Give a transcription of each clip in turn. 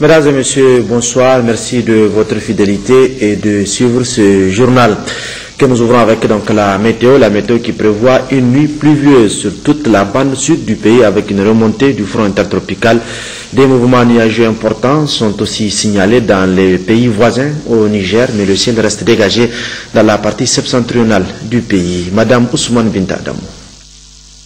Mesdames et messieurs, bonsoir. Merci de votre fidélité et de suivre ce journal que nous ouvrons avec donc la météo qui prévoit une nuit pluvieuse sur toute la bande sud du pays avec une remontée du front intertropical. Des mouvements nuageux importants sont aussi signalés dans les pays voisins au Niger, mais le ciel reste dégagé dans la partie septentrionale du pays. Madame Ousmane Binta Adamou.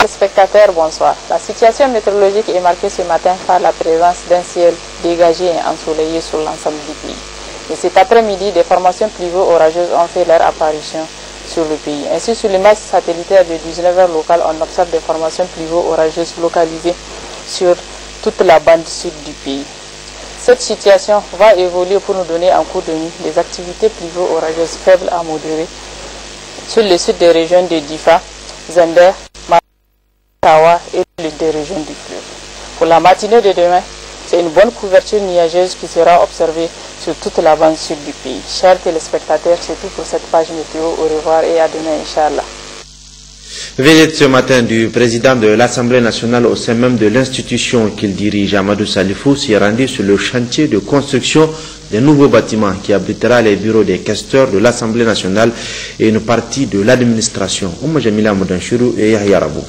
Spectateurs, bonsoir. La situation météorologique est marquée ce matin par la présence d'un ciel dégagé et ensoleillé sur l'ensemble du pays. Et cet après-midi, des formations pluvio-orageuses ont fait leur apparition sur le pays. Ainsi, sur l'image satellitaire de 19h locale, on observe des formations pluvio-orageuses localisées sur toute la bande sud du pays. Cette situation va évoluer pour nous donner en cours de nuit des activités pluvio-orageuses faibles à modérées sur le sud des régions de Difa, Zender, Tawa et des régions du fleuve. Pour la matinée de demain, c'est une bonne couverture nuageuse qui sera observée sur toute la bande sud du pays. Chers téléspectateurs, c'est tout pour cette page météo. Au revoir et à demain, Inch'Allah. Visite ce matin du président de l'Assemblée nationale au sein même de l'institution qu'il dirige, Amadou Salifou, s'y est rendu sur le chantier de construction des nouveaux bâtiments qui abritera les bureaux des questeurs de l'Assemblée nationale et une partie de l'administration. Oumma Jamila Moudanchirou et Yahya Rabou.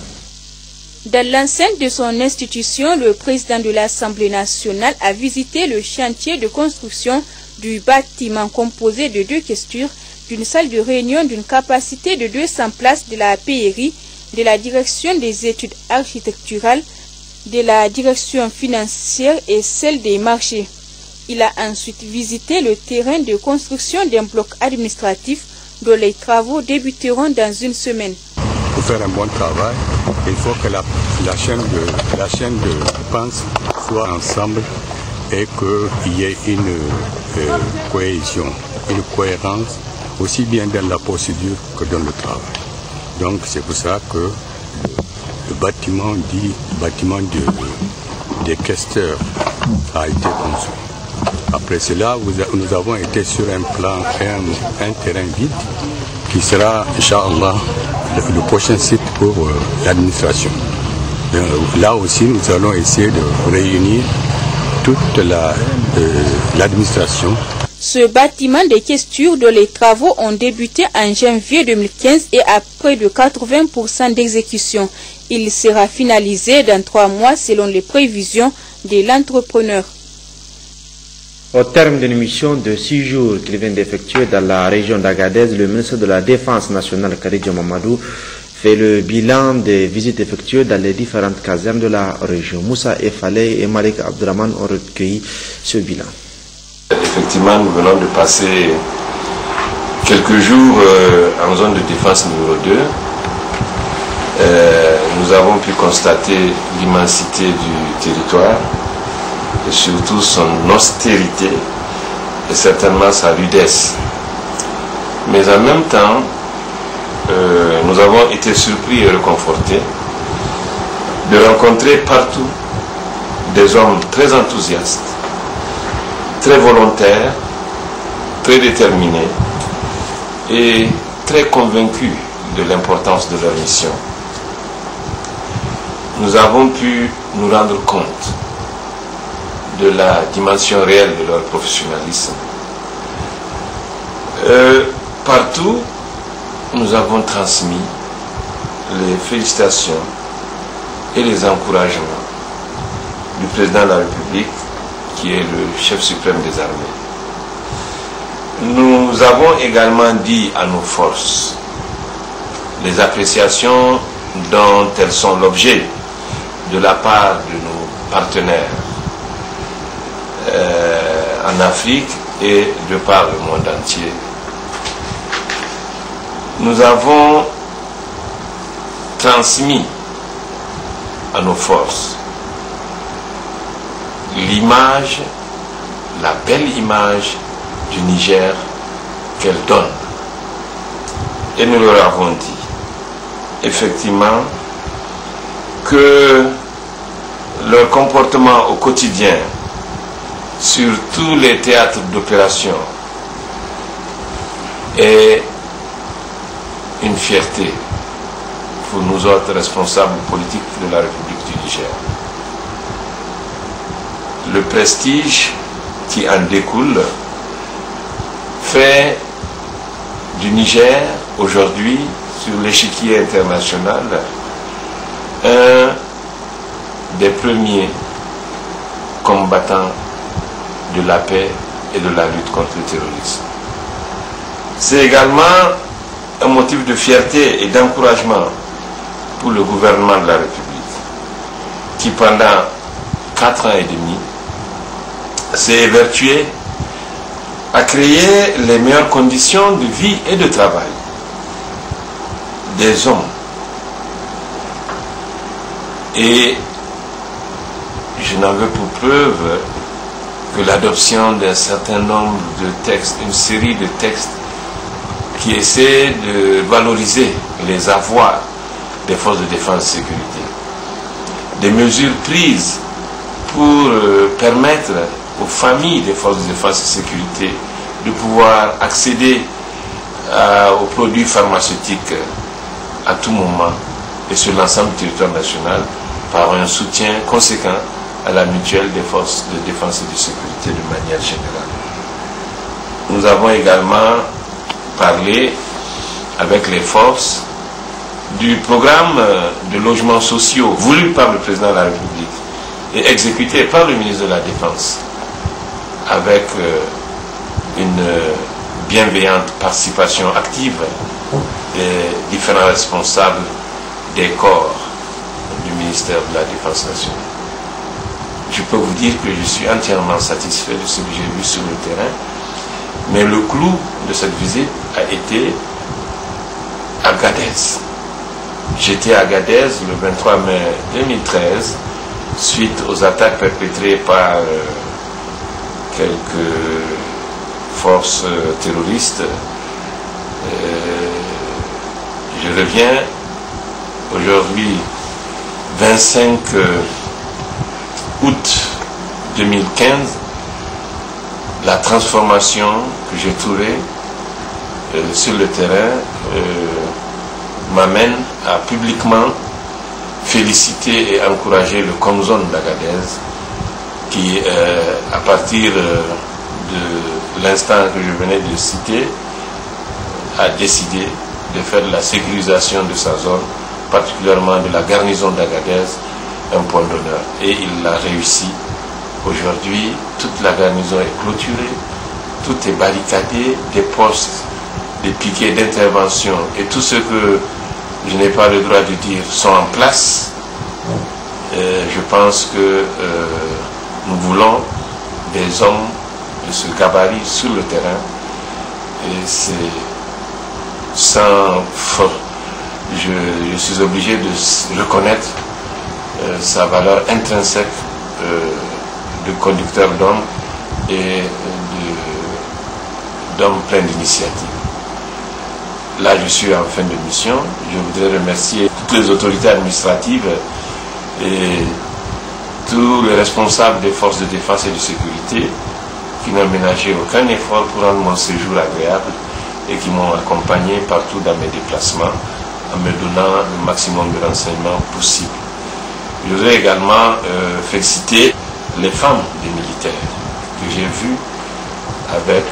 Dans l'enceinte de son institution, le président de l'Assemblée nationale a visité le chantier de construction du bâtiment composé de 2 questures, d'une salle de réunion d'une capacité de 200 places de la PRI, de la direction des études architecturales, de la direction financière et celle des marchés. Il a ensuite visité le terrain de construction d'un bloc administratif dont les travaux débuteront dans une semaine. Pour faire un bon travail, il faut que la chaîne de dépenses soit ensemble et qu'il y ait une cohésion, une cohérence, aussi bien dans la procédure que dans le travail. Donc c'est pour ça que le bâtiment des questeurs a été construit. Après cela, nous avons été sur un terrain vide qui sera, Inch'Allah, le prochain site pour l'administration. Là aussi, nous allons essayer de réunir toute l'administration. Ce bâtiment des questures dont les travaux ont débuté en janvier 2015 et à près de 80% d'exécution. Il sera finalisé dans 3 mois selon les prévisions de l'entrepreneur. Au terme d'une mission de 6 jours qu'il vient d'effectuer dans la région d'Agadez, le ministre de la Défense nationale, Khadija Mamadou, fait le bilan des visites effectuées dans les différentes casernes de la région. Moussa Efaleh et Malik Abdurrahman ont recueilli ce bilan. Effectivement, nous venons de passer quelques jours en zone de défense numéro 2. Nous avons pu constater l'immensité du territoire et surtout son austérité et certainement sa rudesse. Mais en même temps, nous avons été surpris et réconfortés de rencontrer partout des hommes très enthousiastes, très volontaires, très déterminés et très convaincus de l'importance de leur mission. Nous avons pu nous rendre compte de la dimension réelle de leur professionnalisme. Partout, nous avons transmis les félicitations et les encouragements du président de la République, qui est le chef suprême des armées. Nous avons également dit à nos forces les appréciations dont elles sont l'objet de la part de nos partenaires en Afrique et de par le monde entier. Nous avons transmis à nos forces l'image, la belle image du Niger qu'elles donnent. Et nous leur avons dit, effectivement, que leur comportement au quotidien sur tous les théâtres d'opération est une fierté pour nous autres responsables politiques de la République du Niger. Le prestige qui en découlent fait du Niger aujourd'hui sur l'échiquier international un des premiers combattants de la paix et de la lutte contre le terrorisme. C'est également un motif de fierté et d'encouragement pour le gouvernement de la République qui pendant 4 ans et demi s'est évertué à créer les meilleures conditions de vie et de travail des hommes. Et je n'en veux pour preuve que l'adoption d'un certain nombre de textes, une série de textes qui essaient de valoriser les avoirs des forces de défense et sécurité. Des mesures prises pour permettre aux familles des forces de défense et sécurité de pouvoir accéder aux produits pharmaceutiques à tout moment et sur l'ensemble du territoire national par un soutien conséquent à la mutuelle des forces de défense et de sécurité de manière générale. Nous avons également parlé avec les forces du programme de logements sociaux voulu par le président de la République et exécuté par le ministre de la Défense avec une bienveillante participation active des différents responsables des corps du ministère de la Défense nationale. Je peux vous dire que je suis entièrement satisfait de ce que j'ai vu sur le terrain, mais le clou de cette visite a été Agadez. J'étais à Agadez le 23 mai 2013 suite aux attaques perpétrées par quelques forces terroristes. Je reviens aujourd'hui 25 août 2015. La transformation que j'ai trouvée sur le terrain m'amène à publiquement féliciter et encourager le Comzone d'Agadez qui, à partir de l'instant que je venais de citer, a décidé de faire de la sécurisation de sa zone, particulièrement de la garnison d'Agadez, un point d'honneur. Et il l'a réussi. Aujourd'hui, toute la garnison est clôturée, tout est barricadé, des postes, des piquets d'intervention et tout ce que je n'ai pas le droit de dire sont en place. Je pense que nous voulons des hommes de ce gabarit sur le terrain et c'est sans faute. Je suis obligé de reconnaître sa valeur intrinsèque de conducteur d'hommes et d'hommes pleins d'initiative. Là, je suis en fin de mission. Je voudrais remercier toutes les autorités administratives et tous les responsables des forces de défense et de sécurité qui n'ont ménagé aucun effort pour rendre mon séjour agréable et qui m'ont accompagné partout dans mes déplacements en me donnant le maximum de renseignements possible. Je voudrais également féliciter les femmes des militaires que j'ai vues avec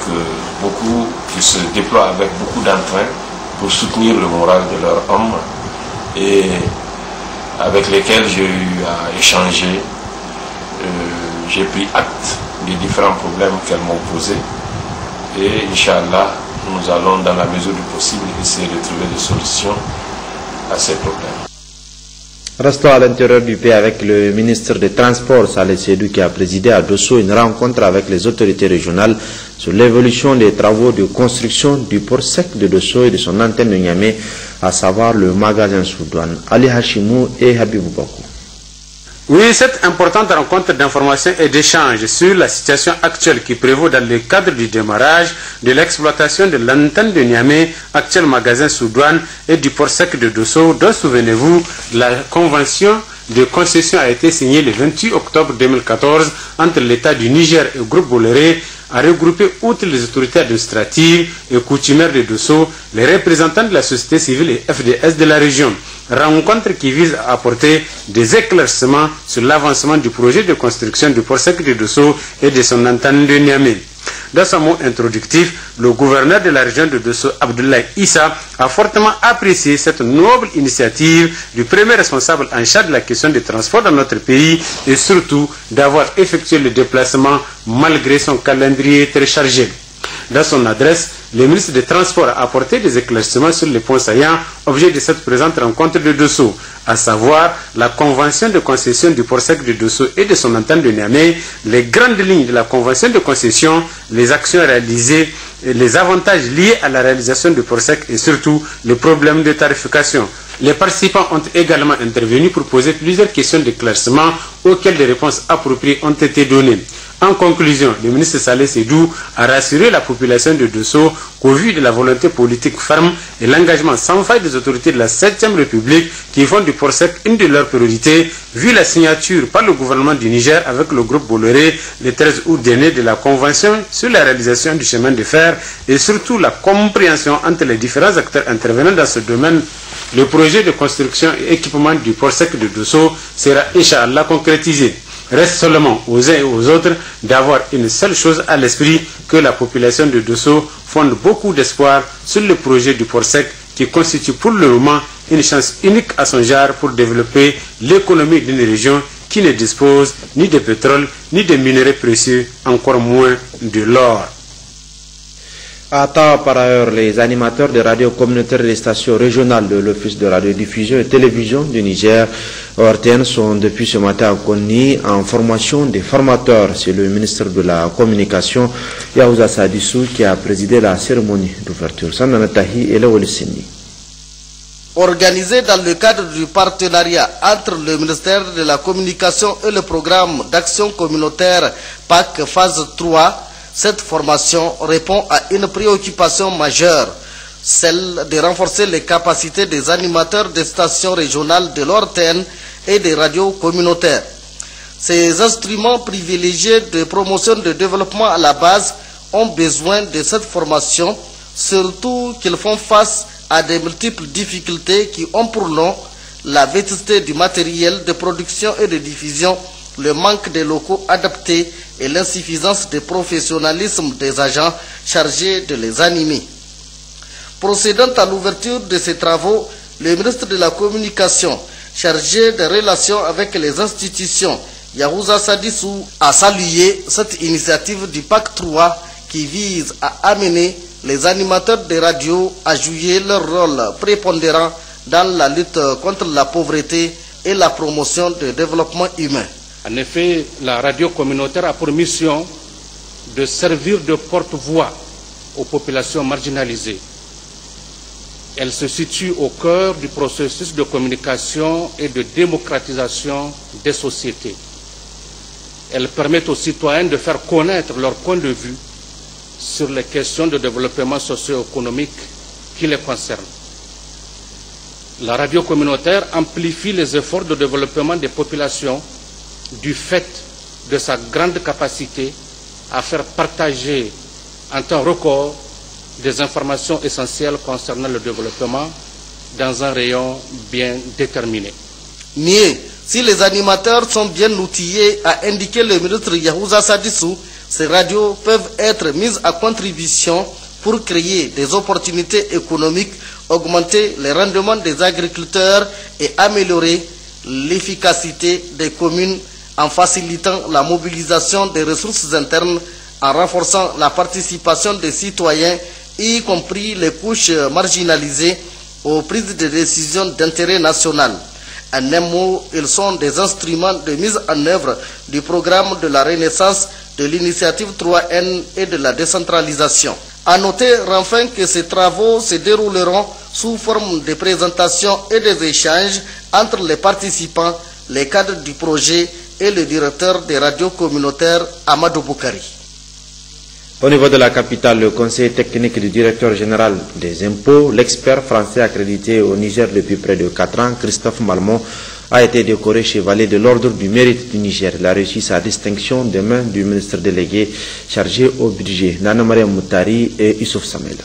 qui se déploient avec beaucoup d'entrain pour soutenir le moral de leurs hommes et avec lesquels j'ai eu à échanger. J'ai pris acte des différents problèmes qu'elles m'ont posés et Inch'Allah, nous allons dans la mesure du possible essayer de trouver des solutions à ces problèmes. Restons à l'intérieur du pays avec le ministre des Transports, Saleh Seydou, qui a présidé à Dosso une rencontre avec les autorités régionales sur l'évolution des travaux de construction du port sec de Dosso et de son antenne de Niamey, à savoir le magasin Soudouane. Ali Hashimou et Habibou Bakou. Oui, cette importante rencontre d'information et d'échange sur la situation actuelle qui prévaut dans le cadre du démarrage de l'exploitation de l'antenne de Niamey, actuel magasin Soudouane et du port sec de Dosso, dont, souvenez-vous, la convention de concession a été signée le 28 octobre 2014 entre l'État du Niger et le groupe Bolloré, a regroupé, outre les autorités administratives et coutumières de Dosso, les représentants de la société civile et FDS de la région. rencontre qui vise à apporter des éclaircissements sur l'avancement du projet de construction du port sec de Dosso et de son antenne de Niamey. Dans son mot introductif, le gouverneur de la région de Dosso, Abdoulaye Issa, a fortement apprécié cette noble initiative du premier responsable en charge de la question des transports dans notre pays et surtout d'avoir effectué le déplacement malgré son calendrier très chargé. Dans son adresse, le ministre des Transports a apporté des éclaircissements sur les points saillants, objet de cette présente rencontre de Dosso, à savoir la convention de concession du port sec de Dosso et de son antenne de Niamey, les grandes lignes de la convention de concession, les actions réalisées, les avantages liés à la réalisation du port sec et surtout les problèmes de tarification. Les participants ont également intervenu pour poser plusieurs questions d'éclaircissement auxquelles des réponses appropriées ont été données. En conclusion, le ministre Saleh Seydou a rassuré la population de Dosso qu'au vu de la volonté politique ferme et l'engagement sans faille des autorités de la 7e République qui font du port sec une de leurs priorités, vu la signature par le gouvernement du Niger avec le groupe Bolloré le 13 août dernier de la convention sur la réalisation du chemin de fer et surtout la compréhension entre les différents acteurs intervenant dans ce domaine, le projet de construction et équipement du port sec de Dosso sera Inch'Allah concrétisé. Reste seulement aux uns et aux autres d'avoir une seule chose à l'esprit, que la population de Dosso fonde beaucoup d'espoir sur le projet du port sec qui constitue pour le moment une chance unique à son genre pour développer l'économie d'une région qui ne dispose ni de pétrole, ni de minerais précieux, encore moins de l'or. Attends par ailleurs, les animateurs de radio communautaires des stations régionales de l'Office de radiodiffusion et télévision du Niger, ORTN, sont depuis ce matin à Konni en formation des formateurs. C'est le ministre de la Communication, Yahouza Sadissou, qui a présidé la cérémonie d'ouverture. Sandanatahi et Lawalisini. Organisé dans le cadre du partenariat entre le ministère de la Communication et le programme d'action communautaire PAC phase 3, cette formation répond à une préoccupation majeure, celle de renforcer les capacités des animateurs des stations régionales de l'ORTN et des radios communautaires. Ces instruments privilégiés de promotion de développement à la base ont besoin de cette formation, surtout qu'ils font face à de multiples difficultés qui ont pour nom la vétusté du matériel de production et de diffusion, le manque de locaux adaptés et l'insuffisance de professionnalisme des agents chargés de les animer. Procédant à l'ouverture de ces travaux, le ministre de la Communication, chargé des relations avec les institutions, Yahouza Sadissou, a salué cette initiative du PAC 3 qui vise à amener les animateurs des radios à jouer leur rôle prépondérant dans la lutte contre la pauvreté et la promotion du développement humain. En effet, la radio communautaire a pour mission de servir de porte-voix aux populations marginalisées. Elle se situe au cœur du processus de communication et de démocratisation des sociétés. Elle permet aux citoyens de faire connaître leur point de vue sur les questions de développement socio-économique qui les concernent. La radio communautaire amplifie les efforts de développement des populations du fait de sa grande capacité à faire partager en temps record des informations essentielles concernant le développement dans un rayon bien déterminé. Mieux, si les animateurs sont bien outillés, a indiqué le ministre Yahouza Sadissou, ces radios peuvent être mises à contribution pour créer des opportunités économiques, augmenter les rendements des agriculteurs et améliorer l'efficacité des communes en facilitant la mobilisation des ressources internes, en renforçant la participation des citoyens, y compris les couches marginalisées, aux prises de décisions d'intérêt national. En un mot, ils sont des instruments de mise en œuvre du programme de la Renaissance, de l'initiative 3N et de la décentralisation. À noter enfin que ces travaux se dérouleront sous forme de présentations et des échanges entre les participants, les cadres du projet et le directeur des radios communautaires Amadou Boukari. Au niveau de la capitale, le conseil technique du directeur général des impôts, l'expert français accrédité au Niger depuis près de 4 ans, Christophe Malmont, a été décoré chevalier de l'ordre du mérite du Niger. Il a reçu sa distinction des mains du ministre délégué chargé au budget, Nana Maria Moutari et Youssouf Samel.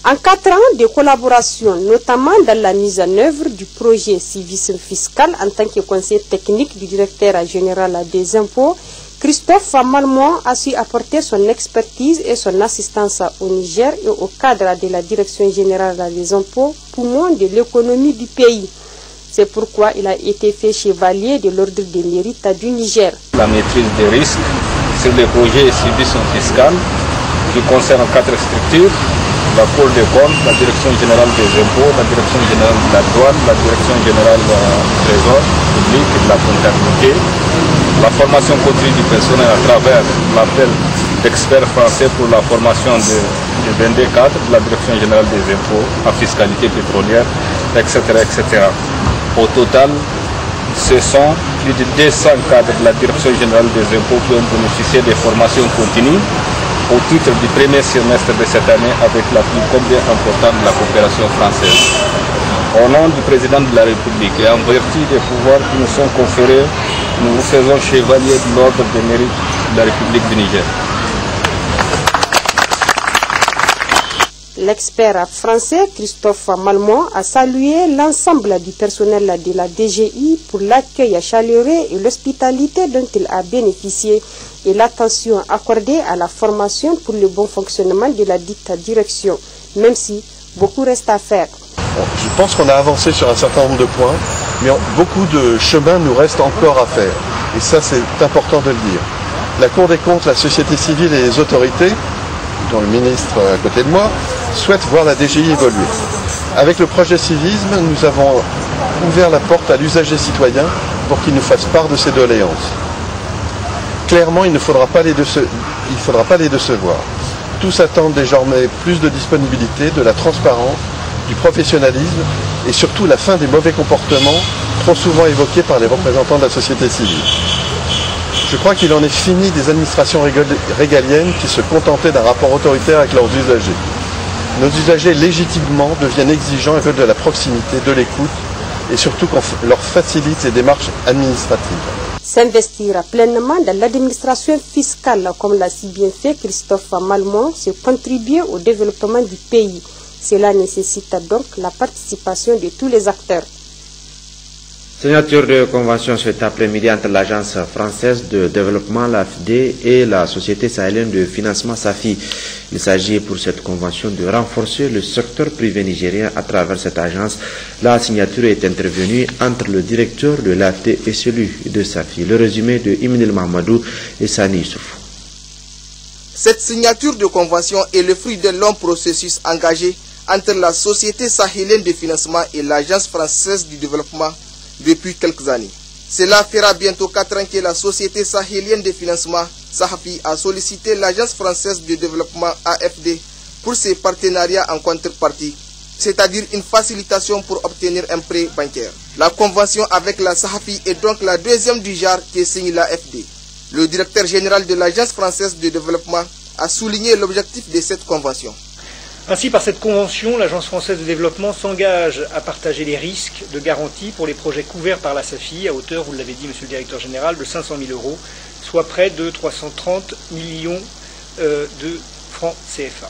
En 4 ans de collaboration, notamment dans la mise en œuvre du projet civisme fiscal en tant que conseiller technique du directeur général des impôts, Christophe Malmont a su apporter son expertise et son assistance au Niger et au cadre de la direction générale des impôts, poumon de l'économie du pays. C'est pourquoi il a été fait chevalier de l'ordre des mérites du Niger. La maîtrise des risques sur les projets civisme fiscal qui concernent 4 structures: la Cour des comptes, la Direction générale des impôts, la Direction générale de la douane, la Direction générale du trésor public et de la comptabilité. La formation continue du personnel à travers l'appel d'experts français pour la formation de 22 cadres de la Direction générale des impôts en fiscalité pétrolière, etc. etc. Au total, ce sont plus de 200 cadres de la Direction générale des impôts qui ont bénéficié des formations continues au titre du premier semestre de cette année avec l'appui combien important de la coopération française. Au nom du président de la République et en vertu des pouvoirs qui nous sont conférés, nous vous faisons chevalier de l'ordre des mérites de la République du Niger. L'expert français Christophe Malmont a salué l'ensemble du personnel de la DGI pour l'accueil chaleureux et l'hospitalité dont il a bénéficié et l'attention accordée à la formation pour le bon fonctionnement de la dite direction, même si beaucoup reste à faire. Je pense qu'on a avancé sur un certain nombre de points, mais beaucoup de chemin nous reste encore à faire. Et ça, c'est important de le dire. La Cour des comptes, la société civile et les autorités, dont le ministre à côté de moi, souhaitent voir la DGI évoluer. Avec le projet civisme, nous avons ouvert la porte à l'usager citoyen pour qu'il nous fasse part de ses doléances. Clairement, il ne faudra pas les décevoir. Tous attendent désormais plus de disponibilité, de la transparence, du professionnalisme et surtout la fin des mauvais comportements trop souvent évoqués par les représentants de la société civile. Je crois qu'il en est fini des administrations régaliennes qui se contentaient d'un rapport autoritaire avec leurs usagers. Nos usagers légitimement deviennent exigeants et veulent de la proximité, de l'écoute et surtout qu'on leur facilite les démarches administratives. S'investir pleinement dans l'administration fiscale, comme l'a si bien fait Christophe Malmont, c'est contribuer au développement du pays. Cela nécessite donc la participation de tous les acteurs. Signature de convention cet après-midi entre l'Agence française de développement, l'AFD, et la Société sahélienne de financement SAFI. Il s'agit pour cette convention de renforcer le secteur privé nigérien à travers cette agence. La signature est intervenue entre le directeur de l'AFD et celui de SAFI. Le résumé de Iminil Mahmadou et Sani Youssouf. Cette signature de convention est le fruit d'un long processus engagé entre la Société sahélienne de financement et l'Agence française du développement depuis quelques années. Cela fera bientôt 4 ans que la Société sahélienne de financement, SAFI, a sollicité l'Agence française de développement, AFD, pour ses partenariats en contrepartie, c'est-à-dire une facilitation pour obtenir un prêt bancaire. La convention avec la SAFI est donc la deuxième du genre que signe l'AFD. Le directeur général de l'Agence française de développement a souligné l'objectif de cette convention. Ainsi, par cette convention, l'Agence française de développement s'engage à partager les risques de garantie pour les projets couverts par la SAFI à hauteur, vous l'avez dit, monsieur le directeur général, de 500 000 €, soit près de 330 millions de francs CFA.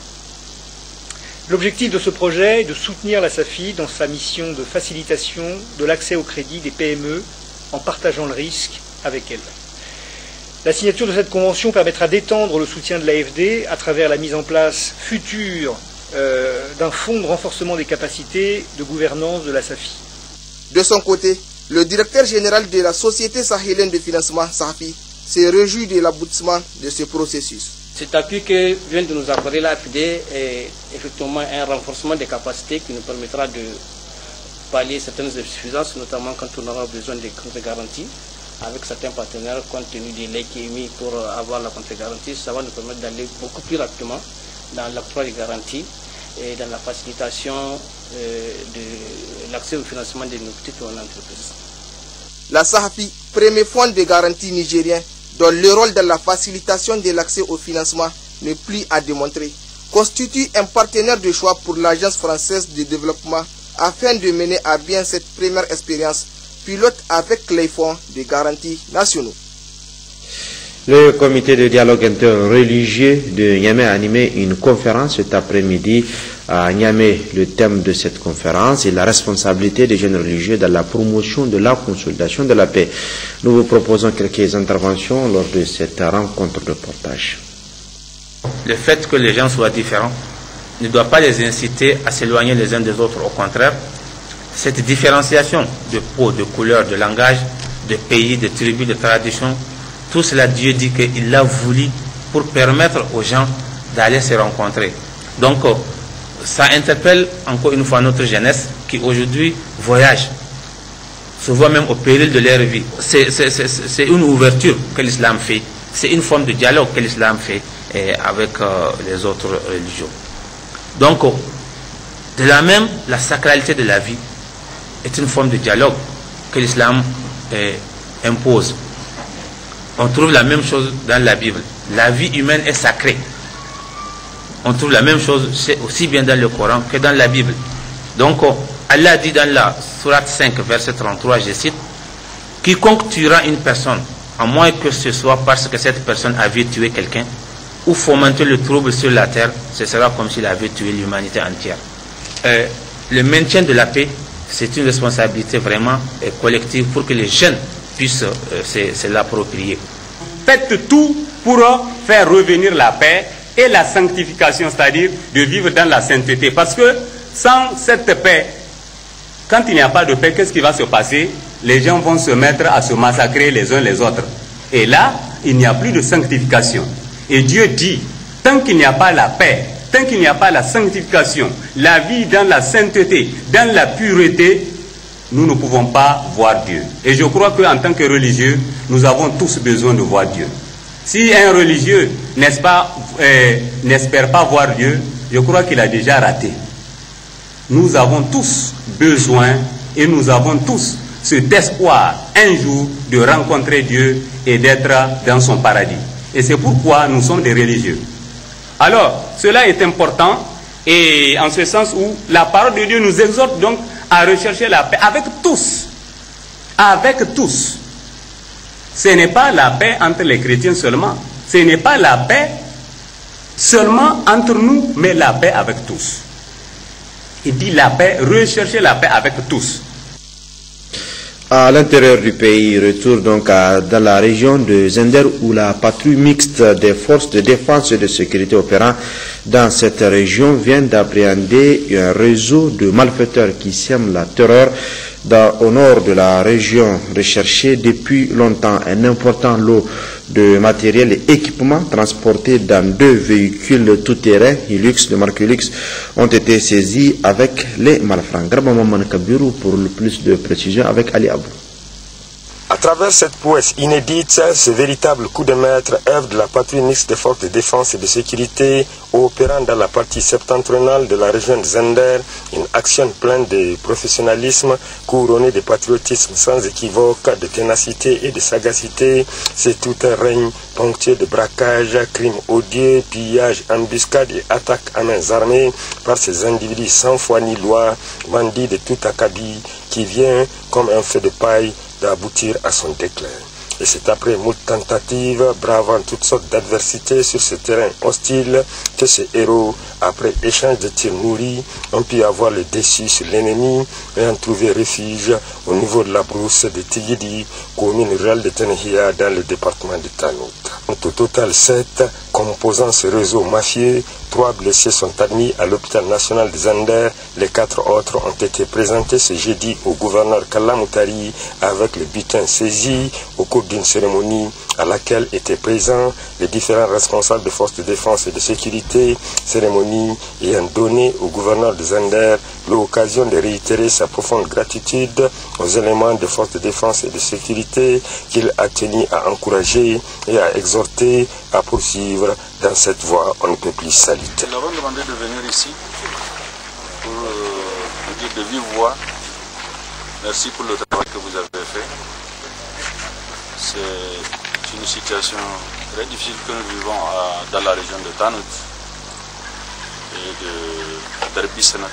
L'objectif de ce projet est de soutenir la SAFI dans sa mission de facilitation de l'accès au crédit des PME en partageant le risque avec elles. La signature de cette convention permettra d'étendre le soutien de l'AFD à travers la mise en place future d'un fonds de renforcement des capacités de gouvernance de la SAFI. De son côté, le directeur général de la Société sahélienne de financement, SAFI, s'est réjoui de l'aboutissement de ce processus. Cet appui que vient de nous accorder l'AFD est effectivement un renforcement des capacités qui nous permettra de pallier certaines insuffisances, notamment quand on aura besoin de contre-garanties avec certains partenaires compte tenu des legs qui est mis pour avoir la contre-garantie. Ça va nous permettre d'aller beaucoup plus rapidement dans l'octroi des garanties et dans la facilitation de l'accès au financement de nos petites entreprises. La SAFI, premier fonds de garantie nigérien, dont le rôle dans la facilitation de l'accès au financement n'est plus à démontrer, constitue un partenaire de choix pour l'Agence française de développement afin de mener à bien cette première expérience pilote avec les fonds de garantie nationaux. Le comité de dialogue interreligieux de Niamey a animé une conférence cet après-midi à Niamey. Le thème de cette conférence est la responsabilité des jeunes religieux dans la promotion de la consolidation de la paix. Nous vous proposons quelques interventions lors de cette rencontre de portage. Le fait que les gens soient différents ne doit pas les inciter à s'éloigner les uns des autres. Au contraire, cette différenciation de peau, de couleur, de langage, de pays, de tribus, de traditions, tout cela, Dieu dit qu'il l'a voulu pour permettre aux gens d'aller se rencontrer. Donc, ça interpelle encore une fois notre jeunesse qui aujourd'hui voyage, se voit même au péril de leur vie. C'est une ouverture que l'islam fait, c'est une forme de dialogue que l'islam fait avec les autres religions. Donc, de là même, la sacralité de la vie est une forme de dialogue que l'islam impose. On trouve la même chose dans la Bible. La vie humaine est sacrée. On trouve la même chose aussi bien dans le Coran que dans la Bible. Donc, Allah dit dans la Sourate 5, verset 33, je cite, « Quiconque tuera une personne, à moins que ce soit parce que cette personne avait tué quelqu'un, ou fomenter le trouble sur la terre, ce sera comme s'il avait tué l'humanité entière. » Le maintien de la paix, c'est une responsabilité vraiment collective pour que les jeunes puissent se l'approprier. Faites tout pour faire revenir la paix et la sanctification, c'est-à-dire de vivre dans la sainteté. Parce que sans cette paix, quand il n'y a pas de paix, qu'est-ce qui va se passer? Les gens vont se mettre à se massacrer les uns les autres. Et là, il n'y a plus de sanctification. Et Dieu dit, tant qu'il n'y a pas la paix, tant qu'il n'y a pas la sanctification, la vie dans la sainteté, dans la pureté, nous ne pouvons pas voir Dieu. Et je crois qu'en tant que religieux, nous avons tous besoin de voir Dieu. Si un religieux n'espère pas voir Dieu, je crois qu'il a déjà raté. Nous avons tous besoin et nous avons tous cet espoir un jour de rencontrer Dieu et d'être dans son paradis. Et c'est pourquoi nous sommes des religieux. Alors, cela est important et en ce sens où la parole de Dieu nous exhorte donc à rechercher la paix avec tous. Avec tous. Ce n'est pas la paix entre les chrétiens seulement. Ce n'est pas la paix seulement entre nous, mais la paix avec tous. Il dit la paix, rechercher la paix avec tous. À l'intérieur du pays, retour donc dans la région de Zender où la patrouille mixte des forces de défense et de sécurité opérant dans cette région vient d'appréhender un réseau de malfaiteurs qui sèment la terreur au nord de la région. Recherché depuis longtemps, un important lot de matériel et équipements transportés dans 2 véhicules tout-terrain Hilux de marque Hilux ont été saisis avec les malfrats. Grabamaman Kabiru pour le plus de précision avec Ali Abou. À travers cette prouesse inédite, ce véritable coup de maître œuvre de la patrouille mixte des forces de défense et de sécurité opérant dans la partie septentrionale de la région de Zender, une action pleine de professionnalisme, couronnée de patriotisme sans équivoque, de ténacité et de sagacité. C'est tout un règne ponctué de braquages, crimes odieux, pillages, embuscades et attaques à mains armées par ces individus sans foi ni loi, bandits de tout acabit, qui vient comme un feu de paille d'aboutir à son déclin. Et c'est après moult tentatives, bravant toutes sortes d'adversités sur ce terrain hostile, que ces héros, après échange de tirs nourris, ont pu avoir le dessus sur l'ennemi et ont trouvé refuge au niveau de la brousse de Tigidi, commune rurale de Tenehia dans le département de Tanout. Au total 7, composant ce réseau mafieux, 3 blessés sont admis à l'hôpital national de Zander. Les 4 autres ont été présentés ce jeudi au gouverneur Kalamoutari avec le butin saisi au cours d'une cérémonie à laquelle étaient présents les différents responsables des forces de défense et de sécurité, cérémonie ayant donné au gouverneur de Zander l'occasion de réitérer sa profonde gratitude aux éléments des forces de défense et de sécurité qu'il a tenu à encourager et à exhorter à poursuivre dans cette voie on ne peut plus salutaire. Nous avons demandé de venir ici pour vous dire de vive voix merci pour le travail que vous avez fait. C'est une situation très difficile que nous vivons dans la région de Tanout et de Derbissenat,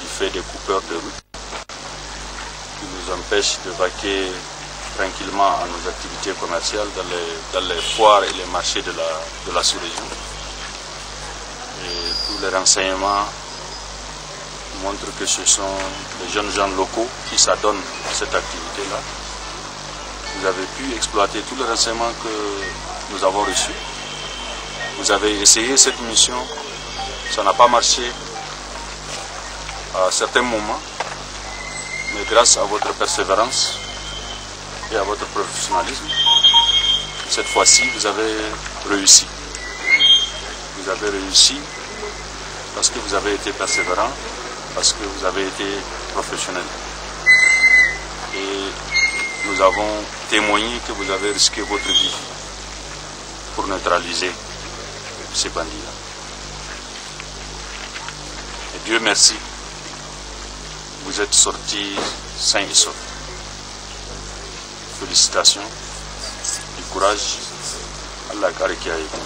du fait des coupeurs de route qui nous empêchent de vaquer tranquillement à nos activités commerciales dans les foires et les marchés de la sous-région. Et tous les renseignements montrent que ce sont les jeunes gens locaux qui s'adonnent à cette activité-là. Vous avez pu exploiter tous les renseignements que nous avons reçus. Vous avez essayé cette mission, ça n'a pas marché à certains moments, mais grâce à votre persévérance et à votre professionnalisme, cette fois-ci vous avez réussi. Vous avez réussi parce que vous avez été persévérant, parce que vous avez été professionnel. Et nous avons témoigné que vous avez risqué votre vie pour neutraliser ces bandits-là. Et Dieu merci, vous êtes sortis sains et saufs. Félicitations, du courage, Allah qui a été.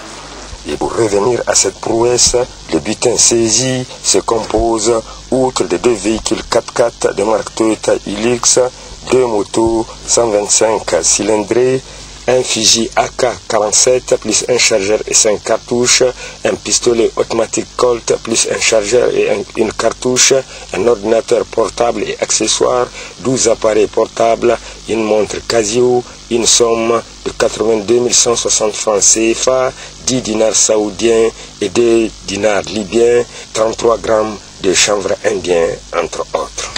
Et pour revenir à cette prouesse, le butin saisi se compose, outre de 2 véhicules 4x4 de marque Toyota Hilux, 2 motos 125 cylindrés, un fusil AK-47 plus un chargeur et 5 cartouches, un pistolet automatique Colt plus un chargeur et une cartouche, un ordinateur portable et accessoires, 12 appareils portables, une montre Casio, une somme de 82 160 francs CFA, 10 dinars saoudiens et 2 dinars libyens, 33 grammes de chanvre indien, entre autres.